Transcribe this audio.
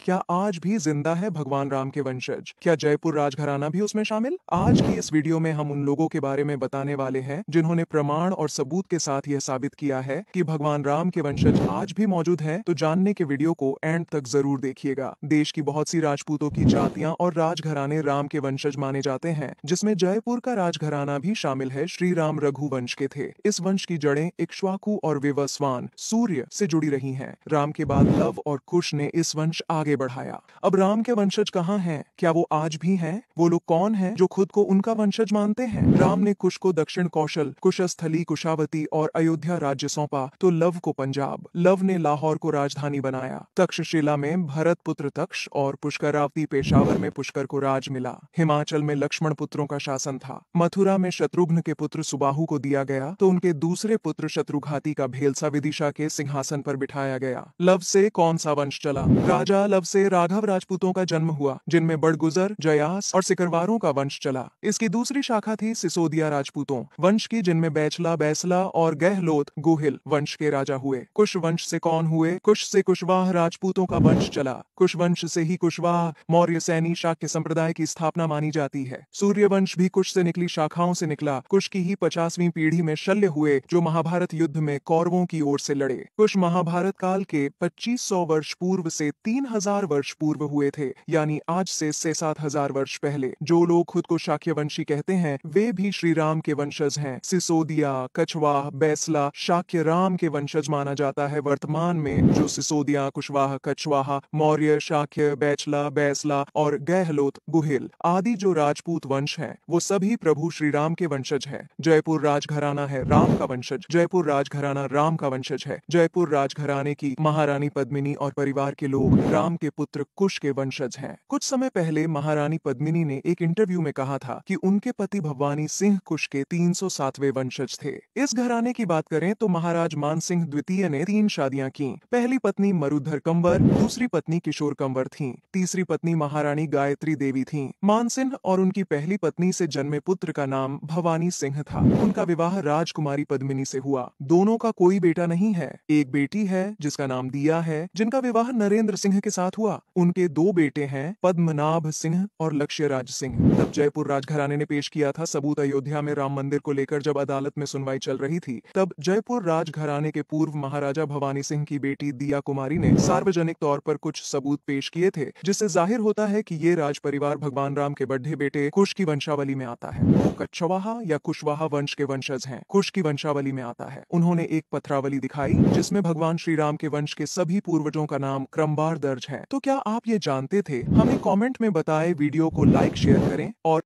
क्या आज भी जिंदा है भगवान राम के वंशज? क्या जयपुर राजघराना भी उसमें शामिल? आज की इस वीडियो में हम उन लोगों के बारे में बताने वाले हैं जिन्होंने प्रमाण और सबूत के साथ यह साबित किया है कि भगवान राम के वंशज आज भी मौजूद हैं। तो जानने के वीडियो को एंड तक जरूर देखिएगा। देश की बहुत सी राजपूतों की जातियां और राजघराने राम के वंशज माने जाते हैं, जिसमें जयपुर का राजघराना भी शामिल है। श्री राम रघुवंश के थे। इस वंश की जड़ें इक्ष्वाकु और विवस्वान सूर्य से जुड़ी रही हैं। राम के बाद लव और कुश ने इस वंश आगे बढ़ाया। अब राम के वंशज कहाँ हैं? क्या वो आज भी हैं? वो लोग कौन हैं जो खुद को उनका वंशज मानते हैं? राम ने कुश को दक्षिण कौशल, कुशस्थली, कुशावती और अयोध्या राज्य सौंपा, तो लव को पंजाब, लव ने लाहौर को राजधानी बनाया। तक्षशिला में भरत पुत्र तक्ष और पुष्करावती पेशावर में पुष्कर को राज मिला। हिमाचल में लक्ष्मण पुत्रों का शासन था। मथुरा में शत्रुघ्न के पुत्र सुबाहु को दिया गया, तो उनके दूसरे पुत्र शत्रुघाती का भेलसा विदिशा के सिंहासन पर बिठाया गया। लव से कौन सा वंश चला? राजा लव से राघव राजपूतों का जन्म हुआ, जिनमें बड़गुजर, जयास और सिकरवारों का वंश चला। इसकी दूसरी शाखा थी सिसोदिया राजपूतों वंश की, जिनमें बैचला, बैसला और गहलोत गुहिल वंश के राजा हुए। कुश वंश से कौन हुए? कुश से कुशवाह राजपूतों का वंश चला। कुश वंश से ही कुशवाह मौर्य सैनी शाक्य संप्रदाय की स्थापना मानी जाती है। सूर्य वंश भी कुश से निकली शाखाओं से निकला। कुश की ही 50वीं पीढ़ी में शल्य हुए, जो महाभारत युद्ध में कौरवों की ओर से लड़े। कुश महाभारत काल के 2500 वर्ष पूर्व से 3000 वर्ष पूर्व हुए थे, यानी आज से 6-7 हजार वर्ष पहले। जो लोग खुद को शाक्यवंशी कहते हैं, वे भी श्री राम के वंशज हैं। सिसोदिया, कछवाह, बैसला शाक्य राम के वंशज माना जाता है। वर्तमान में जो सिसोदिया, कुशवाह, कछवाहा, मौर्य, शाक्य, बैचला, बैसला और गहलोत गुहिल आदि जो राजपूत वंश हैं, वो सभी प्रभु श्री राम के वंशज हैं। जयपुर राजघराना है राम का वंशज। जयपुर राजघराना राम का वंशज है। जयपुर राजघराने की महारानी पद्मिनी और परिवार के लोग राम के पुत्र कुश के वंशज हैं। कुछ समय पहले महारानी पद्मिनी ने एक इंटरव्यू में कहा था कि उनके पति भवानी सिंह कुश के 307वें वंशज थे। इस घराने की बात करें तो महाराज मान सिंह द्वितीय ने 3 शादियां की। पहली पत्नी मरुधर कंवर, दूसरी पत्नी किशोर कंवर थीं, तीसरी पत्नी महारानी गायत्री देवी थीं। मान सिंह और उनकी पहली पत्नी से जन्मे पुत्र का नाम भवानी सिंह था। उनका विवाह राजकुमारी पद्मिनी से हुआ। दोनों का कोई बेटा नहीं है। एक बेटी है जिसका नाम दिया है, जिनका विवाह नरेंद्र सिंह के साथ हुआ। उनके 2 बेटे हैं, पद्मनाभ सिंह और लक्ष्यराज सिंह। तब जयपुर राजघराने ने पेश किया था सबूत। अयोध्या में राम मंदिर को लेकर जब अदालत में सुनवाई चल रही थी, तब जयपुर राजघराने के पूर्व महाराजा भवानी सिंह की बेटी दिया कुमारी ने सार्वजनिक तौर पर कुछ सबूत पेश किए थे, जिससे जाहिर होता है कि ये राज परिवार भगवान राम के बढ़े बेटे कुश की वंशावली में आता है। वो कच्छवाहा या कुशवाहा वंश के वंशज हैं। कुश की वंशावली में आता है। उन्होंने एक पत्रावली दिखाई, जिसमें भगवान श्री राम के वंश के सभी पूर्वजों का नाम क्रमवार दर्ज है। तो क्या आप ये जानते थे? हमें कमेंट में बताएं, वीडियो को लाइक शेयर करें और